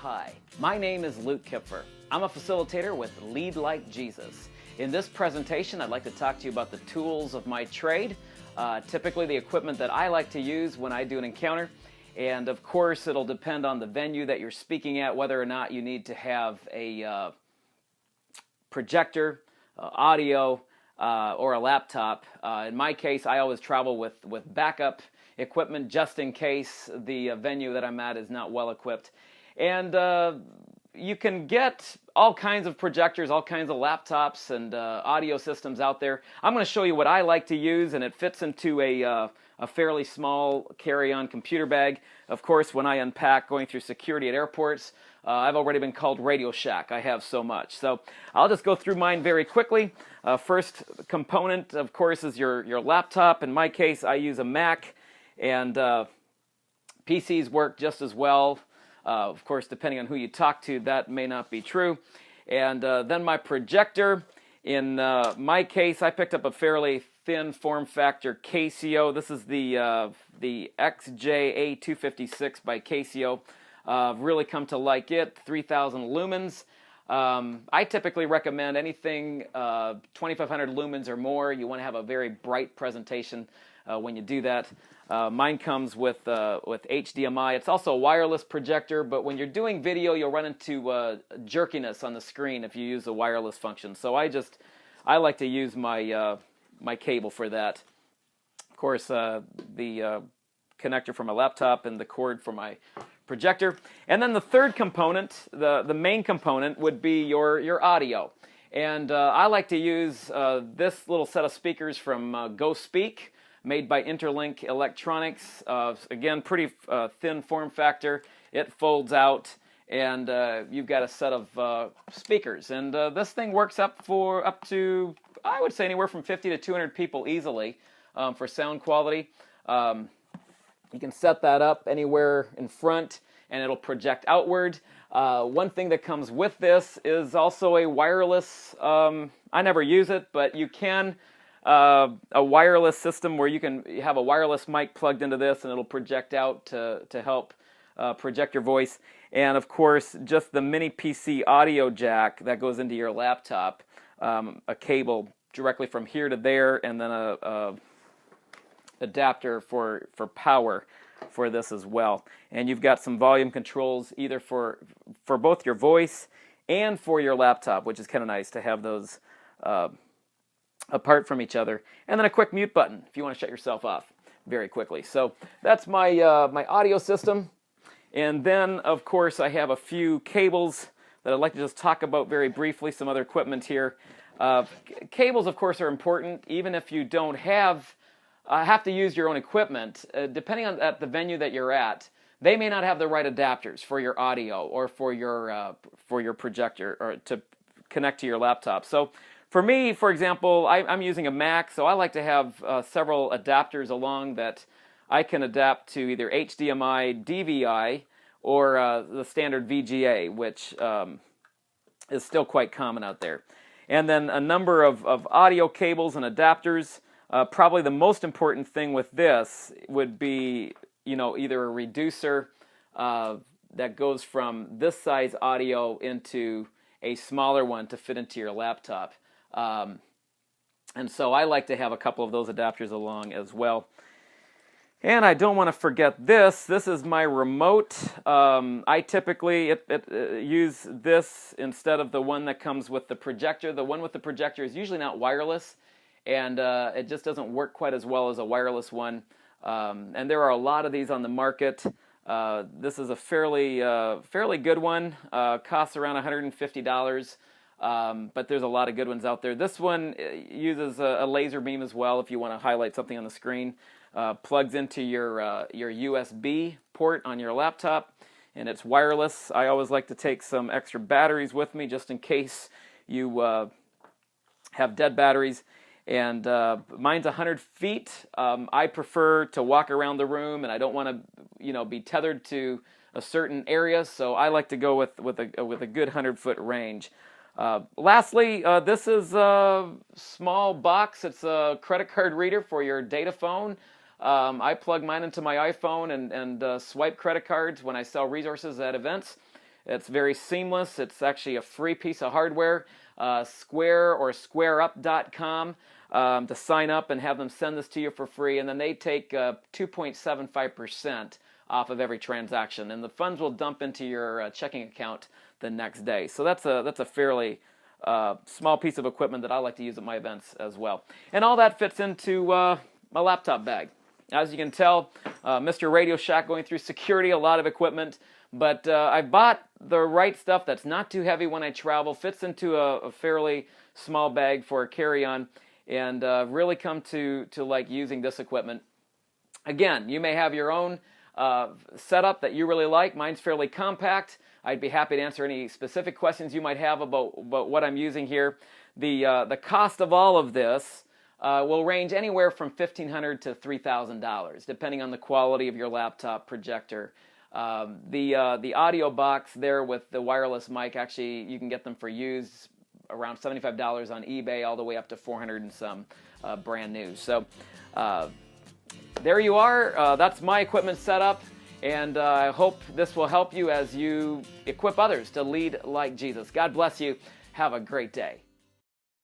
Hi, my name is Luke Kipfer. I'm a facilitator with Lead Like Jesus. In this presentation, I'd like to talk to you about the tools of my trade, typically the equipment that I like to use when I do an encounter. And of course, it'll depend on the venue that you're speaking at, whether or not you need to have a projector, audio, or a laptop. In my case, I always travel with backup equipment just in case the venue that I'm at is not well equipped. And you can get all kinds of projectors, all kinds of laptops and audio systems out there. I'm going to show you what I like to use, and it fits into a fairly small carry-on computer bag. Of course, when I unpack going through security at airports, I've already been called Radio Shack. I have so much. So I'll just go through mine very quickly. First component, of course, is your laptop. In my case, I use a Mac, and PCs work just as well. Of course, depending on who you talk to, that may not be true. And then my projector. In my case, I picked up a fairly thin form factor Casio. This is the XJA256 by Casio. Really come to like it, 3,000 lumens. I typically recommend anything 2,500 lumens or more. You want to have a very bright presentation when you do that. Mine comes with HDMI. It's also a wireless projector, but when you're doing video, you'll run into jerkiness on the screen if you use the wireless function. So I like to use my my cable for that. Of course, the connector for my laptop and the cord for my projector. And then the third component, the main component, would be your audio. And I like to use this little set of speakers from GoSpeak, made by Interlink Electronics. Again, pretty thin form factor. It folds out, and you've got a set of speakers. And this thing works up to, I would say, anywhere from 50 to 200 people easily for sound quality. You can set that up anywhere in front, and it'll project outward. One thing that comes with this is also a wireless, I never use it, but you can, a wireless system where you have a wireless mic plugged into this, and it'll project out to help project your voice. And of course, just the mini PC audio jack that goes into your laptop, a cable directly from here to there, and then a adapter for power for this as well. And you've got some volume controls either for both your voice and for your laptop, which is kind of nice to have those apart from each other. And then a quick mute button if you want to shut yourself off very quickly. So that's my my audio system. And then, of course, I have a few cables that I'd like to just talk about very briefly, some other equipment here. Cables, of course, are important, even if you don't have to use your own equipment. Depending on at the venue that you're at, they may not have the right adapters for your audio or for your projector or to connect to your laptop. So for me, for example, I'm using a Mac, so I like to have several adapters along that I can adapt to either HDMI, DVI, or the standard VGA, which is still quite common out there. And then a number of audio cables and adapters. Probably the most important thing with this would be, either a reducer that goes from this size audio into a smaller one to fit into your laptop. And so I like to have a couple of those adapters along as well. And I don't want to forget this. This is my remote. I typically use this instead of the one that comes with the projector. The one with the projector is usually not wireless, and it just doesn't work quite as well as a wireless one. And there are a lot of these on the market. This is a fairly good one. Costs around $150. But there's a lot of good ones out there. This one uses a laser beam as well if you want to highlight something on the screen. Plugs into your USB port on your laptop, and it's wireless. I always like to take some extra batteries with me just in case you have dead batteries. And mine's 100 feet. I prefer to walk around the room, and I don't want to, be tethered to a certain area. So I like to go with a good 100-foot range. Lastly, this is a small box. It's a credit card reader for your data phone. I plug mine into my iPhone and swipe credit cards when I sell resources at events. It's very seamless. It's actually a free piece of hardware. Square or squareup.com to sign up and have them send this to you for free, and then they take 2.75% off of every transaction, and the funds will dump into your checking account the next day. So that's a fairly small piece of equipment that I like to use at my events as well. And all that fits into my laptop bag. As you can tell, Mr. Radio Shack going through security, a lot of equipment, but I bought the right stuff that's not too heavy when I travel, fits into a fairly small bag for a carry-on, and really come to like using this equipment. Again, you may have your own setup that you really like. Mine's fairly compact. I'd be happy to answer any specific questions you might have about what I'm using here. The cost of all of this will range anywhere from $1,500 to $3,000, depending on the quality of your laptop projector. The audio box there with the wireless mic, actually, you can get them for used around $75 on eBay, all the way up to $400 and some brand new. So there you are. That's my equipment setup, and I hope this will help you as you equip others to lead like Jesus. God bless you. Have a great day.